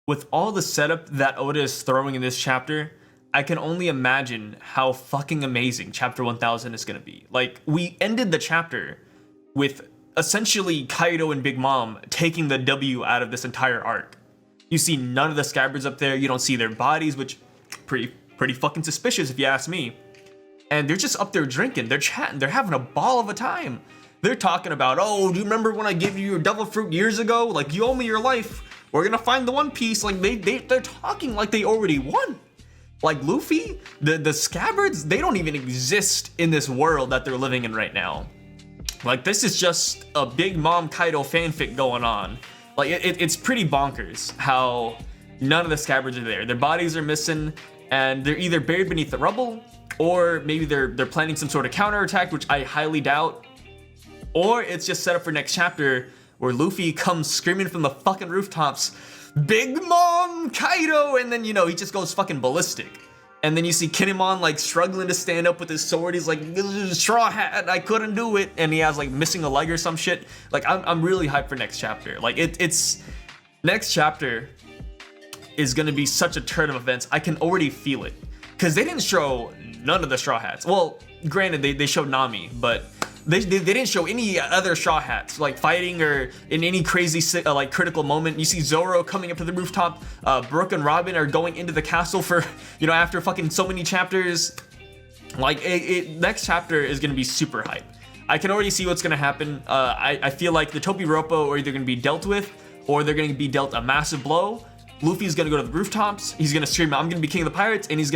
With all the setup that Oda is throwing in this chapter, I can only imagine how fucking amazing chapter 1000 is gonna be. Like, we ended the chapter with essentially Kaido and Big Mom taking the W out of this entire arc. You see none of the scabbards up there, you don't see their bodies, which pretty fucking suspicious if you ask me. And they're just up there drinking, they're chatting, they're having a ball of a time. They're talking about, oh, do you remember when I gave you your devil fruit years ago? Like, you owe me your life. We're gonna find the One Piece. Like, they're talking like they already won. Like, Luffy, the scabbards, they don't even exist in this world that they're living in right now. Like, this is just a Big Mom Kaido fanfic going on. Like, it's pretty bonkers how none of the scabbards are there. Their bodies are missing, and they're either buried beneath the rubble, or maybe they're planning some sort of counterattack, which I highly doubt. Or it's just set up for next chapter where Luffy comes screaming from the fucking rooftops, Big Mom, Kaido, and then, you know, he just goes fucking ballistic. And then you see Kinemon like struggling to stand up with his sword. He's like, Straw Hat, I couldn't do it. And he has like missing a leg or some shit. Like, I'm really hyped for next chapter. Like, it's next chapter is gonna be such a turn of events. I can already feel it. Because they didn't show none of the Straw Hats. Well, granted, they showed Nami, but they didn't show any other Straw Hats, like fighting or in any crazy like critical moment. You see Zoro coming up to the rooftop. Brooke and Robin are going into the castle for, you know, after fucking so many chapters. Like, next chapter is gonna be super hype. I can already see what's gonna happen. I feel like the Topiropo are either gonna be dealt with, or they're gonna be dealt a massive blow. Luffy's gonna go to the rooftops. He's gonna scream, I'm gonna be king of the pirates, and he's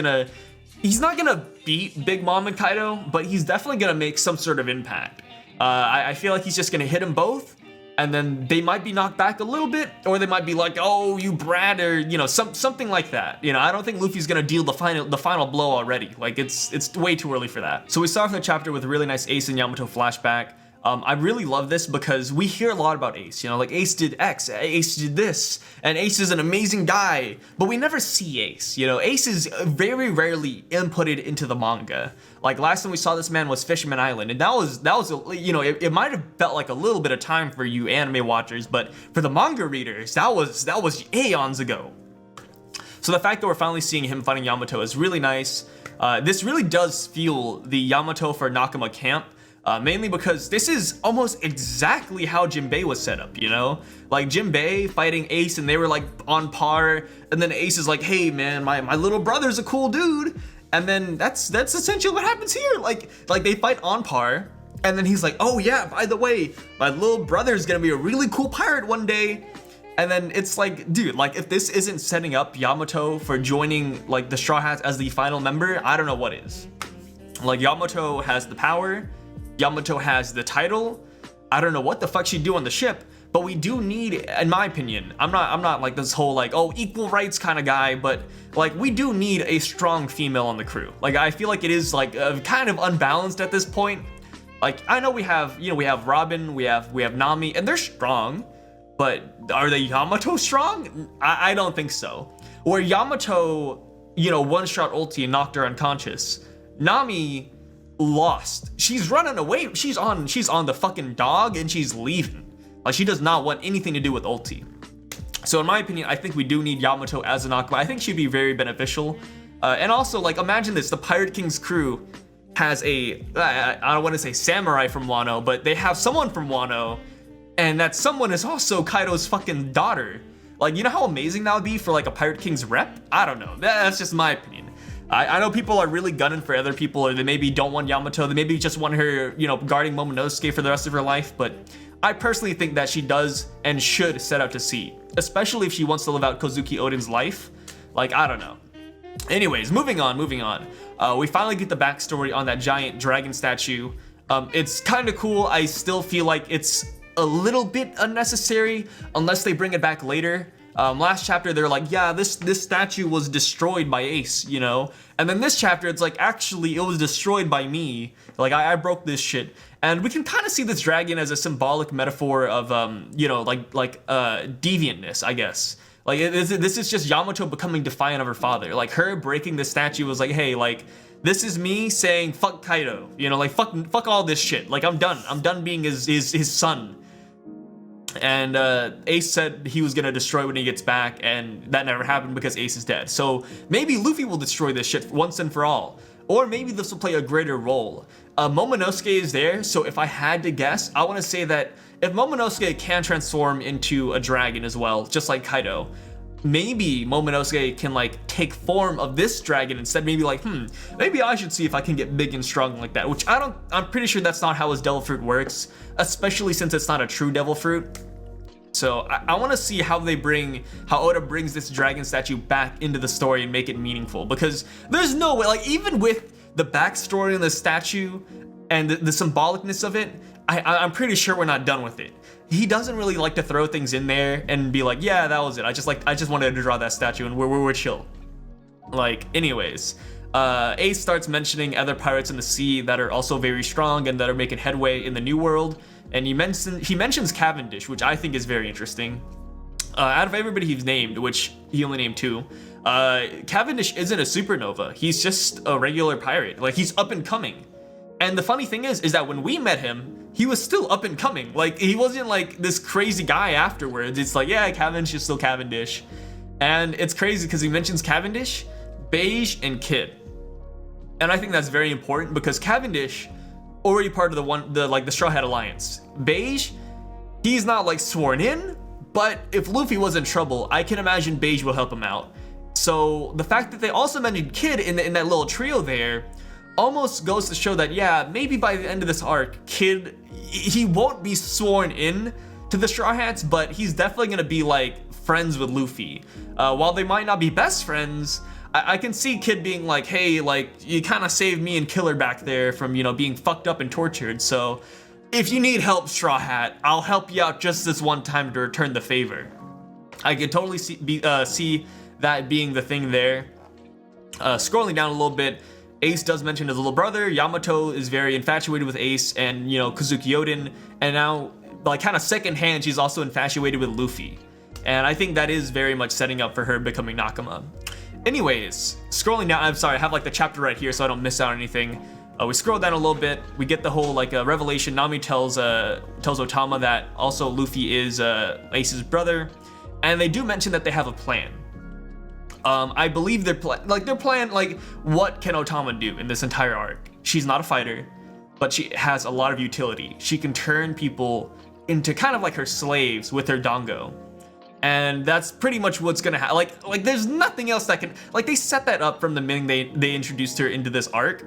not gonna beat Big Mom and Kaido, but he's definitely gonna make some sort of impact. I feel like he's just gonna hit them both, and then they might be knocked back a little bit, or they might be like, oh, you brat, or, you know, something like that. You know, I don't think Luffy's gonna deal the final blow already. Like, it's way too early for that. So we start off the chapter with a really nice Ace and Yamato flashback. I really love this because we hear a lot about Ace, you know, like Ace did X, Ace did this, and Ace is an amazing guy, but we never see Ace, you know. Ace is very rarely inputted into the manga. Like, last time we saw this man was Fisherman Island, and that was you know, it might have felt like a little bit of time for you anime watchers, but for the manga readers, that was aeons ago. So the fact that we're finally seeing him fighting Yamato is really nice. This really does feel the Yamato for Nakama camp. Mainly because this is almost exactly how Jinbei was set up, you know? Like, Jinbei fighting Ace and they were like on par, and then Ace is like, hey man, my little brother's a cool dude, and then that's essentially what happens here. Like they fight on par, and then he's like, oh yeah, by the way, my little brother's gonna be a really cool pirate one day. And then it's like, dude, like, if this isn't setting up Yamato for joining like the Straw Hats as the final member, I don't know what is. Like, Yamato has the power, Yamato has the title. I don't know what the fuck she'd do on the ship, but we do need, in my opinion, I'm not like this whole like, oh, equal rights kind of guy, but like, we do need a strong female on the crew. Like, I feel like it is like kind of unbalanced at this point. Like, I know we have, you know, we have Robin, we have Nami, and they're strong, but are they Yamato strong? I don't think so. Where Yamato, you know, one-shot ulti and knocked her unconscious, Nami lost. She's running away. She's on the fucking dog and she's leaving. Like, she does not want anything to do with ulti. So in my opinion, I think we do need Yamato as an Akuma. I think she'd be very beneficial. And also, like, imagine this, the Pirate King's crew has a, I don't want to say samurai from Wano, but they have someone from Wano, and that someone is also Kaido's fucking daughter. Like, you know how amazing that would be for like a Pirate King's rep? I don't know. That's just my opinion. I know people are really gunning for other people, or they maybe don't want Yamato, they maybe just want her, you know, guarding Momonosuke for the rest of her life, but I personally think that she does and should set out to sea, especially if she wants to live out Kozuki Oden's life. Like, I don't know. Anyways, moving on. We finally get the backstory on that giant dragon statue. It's kind of cool. I still feel like it's a little bit unnecessary unless they bring it back later. Last chapter they're like, yeah, this statue was destroyed by Ace, you know, and then this chapter it's like, actually it was destroyed by me, like I broke this shit. And we can kind of see this dragon as a symbolic metaphor of you know, like deviantness, I guess. Like, this is just Yamato becoming defiant of her father. Like, her breaking the statue was like, hey, like, this is me saying fuck Kaido, you know, like fuck all this shit, like I'm done being his son. And Ace said he was gonna destroy it when he gets back, and that never happened because Ace is dead. So maybe Luffy will destroy this shit once and for all. Or maybe this will play a greater role. Momonosuke is there, so if I had to guess, I want to say that if Momonosuke can transform into a dragon as well, just like Kaido, maybe Momonosuke can like take form of this dragon instead. Maybe like, maybe I should see if I can get big and strong like that, which I'm pretty sure that's not how his devil fruit works, especially since it's not a true devil fruit. So I want to see how Oda brings this dragon statue back into the story and make it meaningful, because there's no way, like, even with the backstory on the statue and the symbolicness of it, I'm pretty sure we're not done with it. He doesn't really like to throw things in there and be like, yeah, that was it. I just wanted to draw that statue and we're chill. Like, anyways, Ace starts mentioning other pirates in the sea that are also very strong and that are making headway in the New World. And he mentions Cavendish, which I think is very interesting. Out of everybody he's named, which he only named 2, Cavendish isn't a supernova. He's just a regular pirate. Like, he's up and coming. And the funny thing is that when we met him, he was still up and coming. Like, he wasn't like this crazy guy afterwards. It's like, yeah, Cavendish is still Cavendish. And it's crazy because he mentions Cavendish, Beige, and Kid. And I think that's very important because Cavendish, already part of the Straw Hat Alliance. Beige, he's not like sworn in, but if Luffy was in trouble, I can imagine Beige will help him out. So the fact that they also mentioned Kid in that little trio there almost goes to show that, yeah, maybe by the end of this arc, Kid, he won't be sworn in to the Straw Hats, but he's definitely gonna be like friends with Luffy. While they might not be best friends, I can see Kid being like, hey, like, you kind of saved me and Killer back there from, you know, being fucked up and tortured. So if you need help, Straw Hat, I'll help you out just this one time to return the favor. I can totally see that being the thing there. Scrolling down a little bit, Ace does mention his little brother. Yamato is very infatuated with Ace and, you know, Kazuki Oden. And now, like, kind of secondhand, she's also infatuated with Luffy. And I think that is very much setting up for her becoming Nakama. Anyways, scrolling down, I'm sorry, I have like the chapter right here so I don't miss out on anything. We scroll down a little bit, we get the whole like revelation. Nami tells Otama that also Luffy is Ace's brother, and they do mention that they have a plan. I believe their plan, like, what can Otama do in this entire arc? She's not a fighter, but she has a lot of utility. She can turn people into kind of like her slaves with her dango. And that's pretty much what's gonna happen. Like there's nothing else that can, like, they set that up from the minute they introduced her into this arc.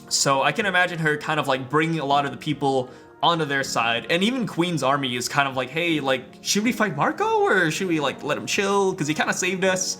So I can imagine her kind of like bringing a lot of the people onto their side. And even Queen's army is kind of like, hey, like, should we fight Marco or should we like let him chill? Because he kind of saved us.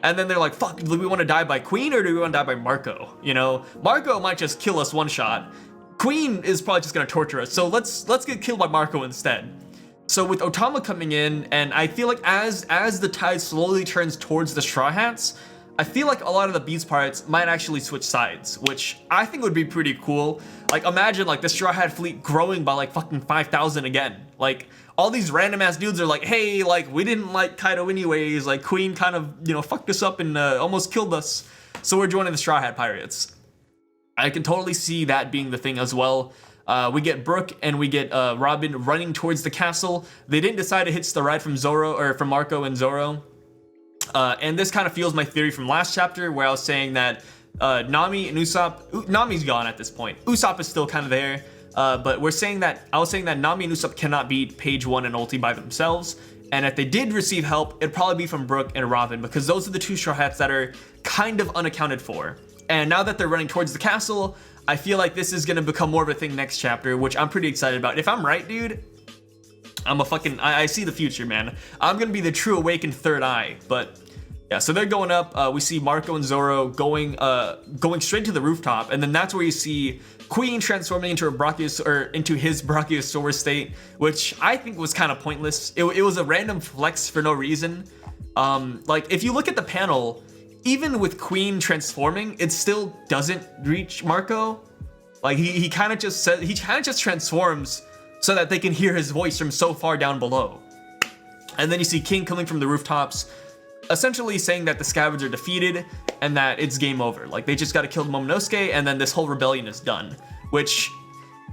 And then they're like, fuck, do we want to die by Queen or do we want to die by Marco? You know, Marco might just kill us one shot. Queen is probably just gonna torture us. So let's get killed by Marco instead. So with Otama coming in, and I feel like as the tide slowly turns towards the Straw Hats, I feel like a lot of the Beast pirates might actually switch sides, which I think would be pretty cool. Like, imagine like the Straw Hat fleet growing by like fucking 5,000 again. Like, all these random ass dudes are like, hey, like, we didn't like Kaido anyways. Like, Queen kind of, you know, fucked us up and almost killed us. So we're joining the Straw Hat Pirates. I can totally see that being the thing as well. We get Brook and we get Robin running towards the castle. They didn't decide to hitch the ride from Zoro, or from Marco and Zoro. And this kind of fuels my theory from last chapter where I was saying that Nami and Usopp, Nami's gone at this point. Usopp is still kind of there. But I was saying that Nami and Usopp cannot beat Page 1 and Ulti by themselves. And if they did receive help, it'd probably be from Brook and Robin, because those are the two Straw Hats that are kind of unaccounted for. And now that they're running towards the castle, I feel like this is gonna become more of a thing next chapter, which I'm pretty excited about. If I'm right, dude, I see the future, man. I'm gonna be the true awakened third eye. But yeah, so they're going up. We see Marco and Zoro going straight to the rooftop, and then that's where you see Queen transforming into his Brachiosaurus state, which I think was kind of pointless. It was a random flex for no reason. Like, if you look at the panel, even with Queen transforming, it still doesn't reach Marco. Like, he kind of just transforms so that they can hear his voice from so far down below. And then you see King coming from the rooftops, essentially saying that the Scabbers are defeated and that it's game over. Like, they just gotta kill Momonosuke and then this whole rebellion is done. Which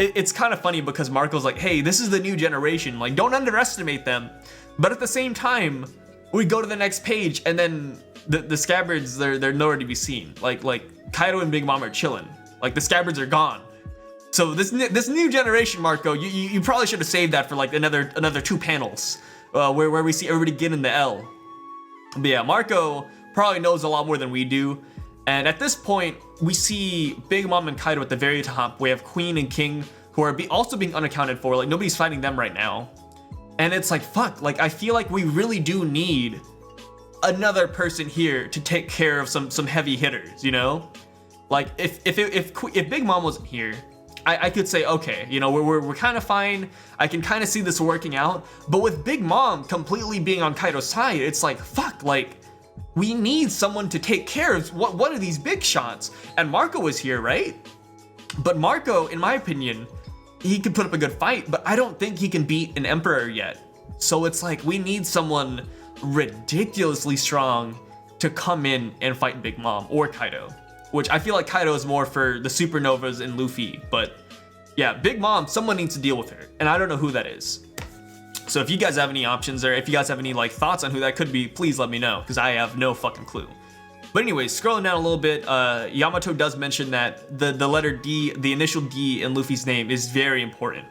it's kind of funny because Marco's like, hey, this is the new generation, like don't underestimate them. But at the same time, we go to the next page and then the scabbards, they're nowhere to be seen. Like Kaido and Big Mom are chilling. Like the scabbards are gone. So this new generation, Marco, you probably should have saved that for like another 2 panels, where we see everybody get in the L. But yeah, Marco probably knows a lot more than we do. And at this point, we see Big Mom and Kaido at the very top. We have Queen and King, who are also being unaccounted for. Like, nobody's fighting them right now. And it's like, fuck, like, I feel like we really do need another person here to take care of some heavy hitters, you know? Like, if Big Mom wasn't here, I could say, okay, you know, we're kind of fine. I can kind of see this working out. But with Big Mom completely being on Kaido's side, it's like, fuck, like, we need someone to take care of one of these big shots. And Marco was here, right? But Marco, in my opinion, he could put up a good fight, but I don't think he can beat an Emperor yet. So it's like, we need someone ridiculously strong to come in and fight Big Mom or Kaido. Which I feel like Kaido is more for the Supernovas and Luffy. But yeah, Big Mom, someone needs to deal with her. And I don't know who that is. So if you guys have any options or if you guys have any like thoughts on who that could be, please let me know, because I have no fucking clue. But anyways, scrolling down a little bit, Yamato does mention that the letter D, the initial D in Luffy's name is very important.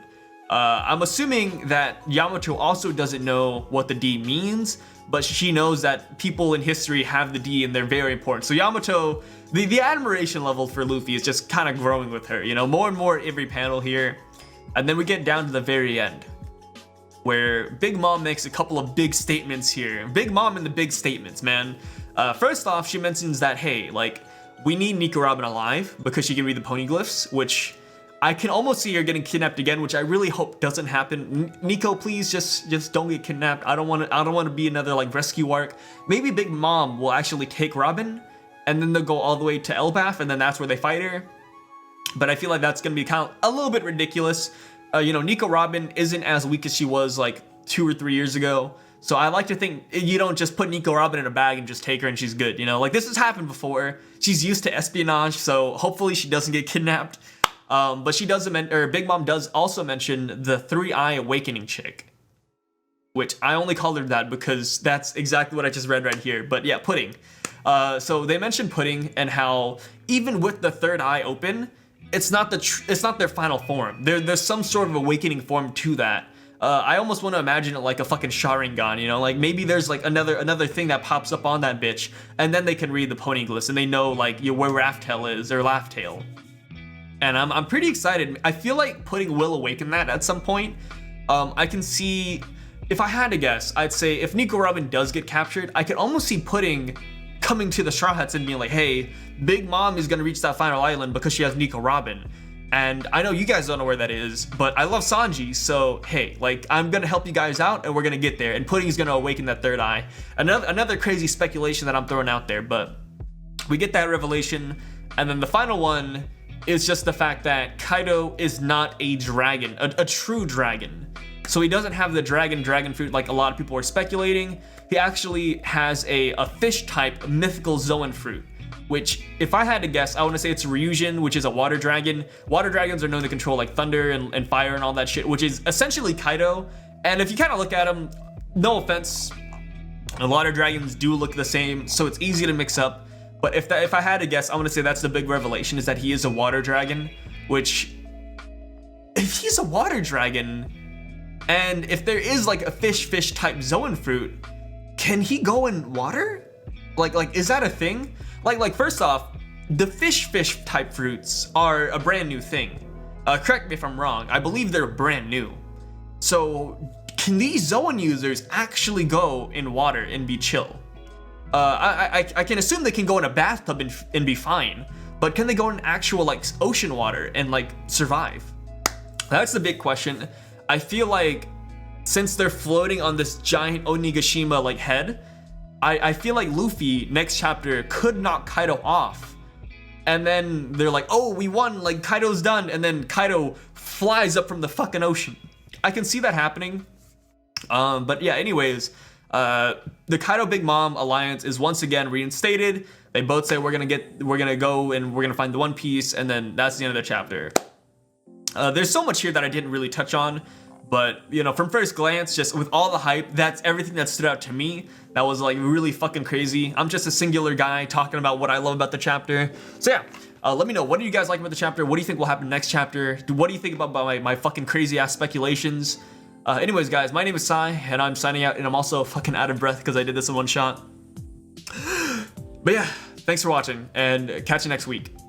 I'm assuming that Yamato also doesn't know what the D means, but she knows that people in history have the D and they're very important. So Yamato, the admiration level for Luffy is just kind of growing with her, you know, more and more every panel here. And then we get down to the very end, where Big Mom makes a couple of big statements here. Big Mom and the big statements, man. First off, she mentions that, hey, like, we need Nico Robin alive because she can read the poneglyphs, which I can almost see her getting kidnapped again, which I really hope doesn't happen. Nico, please just don't get kidnapped. I don't want to be another like rescue arc. Maybe Big Mom will actually take Robin, and then they'll go all the way to Elbaf, and then that's where they fight her. But I feel like that's gonna be kind of a little bit ridiculous. You know, Nico Robin isn't as weak as she was like 2 or 3 years ago. So I like to think you don't just put Nico Robin in a bag and just take her and she's good, you know? Like, this has happened before. She's used to espionage, so hopefully she doesn't get kidnapped. But she does, Big Mom does also mention the 3-Eye Awakening chick, which I only called her that because that's exactly what I just read right here. But yeah, Pudding. So they mentioned Pudding and how even with the third eye open, it's not their final form. There's some sort of awakening form to that. I almost want to imagine it like a fucking Sharingan, you know, like maybe there's like another thing that pops up on that bitch, and then they can read the poneglyphs and they know like where Raftail is or Laugh-Tail. And I'm pretty excited. I feel like Pudding will awaken that at some point. I can see, if I had to guess, I'd say if Nico Robin does get captured, I could almost see Pudding coming to the Straw Hats and being like, hey, Big Mom is gonna reach that final island because she has Nico Robin. And I know you guys don't know where that is, but I love Sanji, so hey, like, I'm gonna help you guys out and we're gonna get there. And Pudding's gonna awaken that third eye. Another crazy speculation that I'm throwing out there, but we get that revelation. And then the final one is just the fact that Kaido is not a dragon, a true dragon. So he doesn't have the dragon fruit like a lot of people are speculating. He actually has a fish type mythical Zoan fruit, which if I had to guess, I want to say it's Ryujin, which is a water dragon. Water dragons are known to control like thunder and fire and all that shit, which is essentially Kaido. And if you kind of look at him, no offense, a lot of dragons do look the same, so it's easy to mix up. But if I had to guess, I want to say that's the big revelation, is that he is a water dragon, which, if he's a water dragon, and if there is like a fish type Zoan fruit, can he go in water? Like is that a thing? Like first off, the fish type fruits are a brand new thing. Correct me if I'm wrong, I believe they're brand new. So can these Zoan users actually go in water and be chill? I can assume they can go in a bathtub and be fine, but can they go in actual like ocean water and like survive? That's the big question. I feel like since they're floating on this giant Onigashima like head, I feel like Luffy next chapter could knock Kaido off, and then they're like, oh, we won, like Kaido's done, and then Kaido flies up from the fucking ocean. I can see that happening. But yeah, anyways, the Kaido Big Mom alliance is once again reinstated. They both say we're gonna go and we're gonna find the One Piece, and then that's the end of the chapter. There's so much here that I didn't really touch on, but you know, from first glance, just with all the hype, that's everything that stood out to me. That was like really fucking crazy. I'm just a singular guy talking about what I love about the chapter. So yeah, let me know, what do you guys like about the chapter? What do you think will happen next chapter? What do you think about my fucking crazy ass speculations? Anyways, guys, my name is Sai, and I'm signing out, and I'm also fucking out of breath because I did this in one shot. But yeah, thanks for watching, and catch you next week.